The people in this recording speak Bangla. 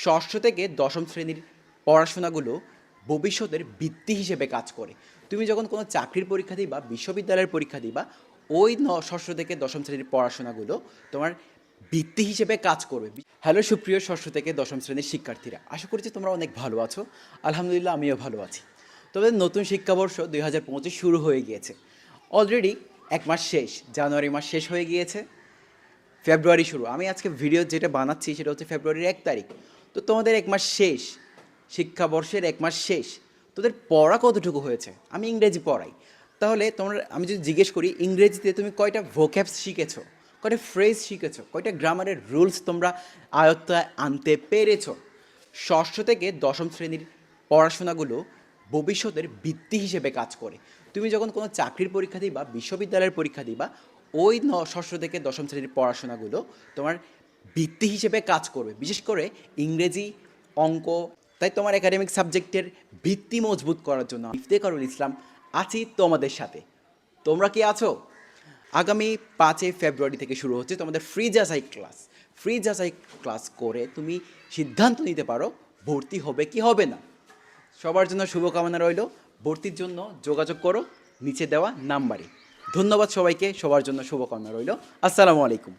ষষ্ঠ থেকে দশম শ্রেণীর পড়াশোনাগুলো ভবিষ্যতের ভিত্তি হিসেবে কাজ করে। তুমি যখন কোনো চাকরির পরীক্ষা দিবা, বিশ্ববিদ্যালয়ের পরীক্ষা দিবা, ওই ষষ্ঠ থেকে দশম শ্রেণীর পড়াশোনাগুলো তোমার ভিত্তি হিসেবে কাজ করবে। হ্যালো সুপ্রিয় ষষ্ঠ থেকে দশম শ্রেণীর শিক্ষার্থীরা, আশা করছি তোমরা অনেক ভালো আছো। আলহামদুলিল্লাহ, আমিও ভালো আছি। তবে নতুন শিক্ষাবর্ষ 2025 শুরু হয়ে গিয়েছে। অলরেডি এক মাস শেষ, জানুয়ারি মাস শেষ হয়ে গিয়েছে, ফেব্রুয়ারি শুরু। আমি আজকে ভিডিও যেটা বানাচ্ছি সেটা হচ্ছে ফেব্রুয়ারির 1 তারিখ। তো তোমাদের এক মাস শেষ, শিক্ষাবর্ষের এক মাস শেষ। তোদের পড়া কতটুকু হয়েছে? আমি ইংরেজি পড়াই। তাহলে আমি যদি জিজ্ঞেস করি, ইংরেজিতে তুমি কয়টা ভোক্যাবস শিখেছো, কয়টা ফ্রেজ শিখেছো, কয়টা গ্রামারের রুলস তোমরা আয়ত্তায় আনতে পেরেছো? ষষ্ঠ থেকে দশম শ্রেণীর পড়াশোনাগুলো ভবিষ্যতের ভিত্তি হিসেবে কাজ করে। তুমি যখন কোনো চাকরির পরীক্ষা দিবা, বিশ্ববিদ্যালয়ের পরীক্ষা দিবা, ওই ষষ্ঠ থেকে দশম শ্রেণীর পড়াশোনাগুলো তোমার ভিত্তি হিসেবে কাজ করবে, বিশেষ করে ইংরেজি, অঙ্ক। তাই তোমার একাডেমিক সাবজেক্টের ভিত্তি মজবুত করার জন্য ইফতেখারুল ইসলাম আছি তোমাদের সাথে। তোমরা কি আছো? আগামী 5 ফেব্রুয়ারি থেকে শুরু হচ্ছে তোমাদের ফ্রি যাচাই ক্লাস। ফ্রি যাচাই ক্লাস করে তুমি সিদ্ধান্ত নিতে পারো ভর্তি হবে কি হবে না। সবার জন্য শুভকামনা রইল। ভর্তির জন্য যোগাযোগ করো নিচে দেওয়া নাম্বারে। ধন্যবাদ সবাইকে, সবার জন্য শুভকামনা রইল। আসসালামু আলাইকুম।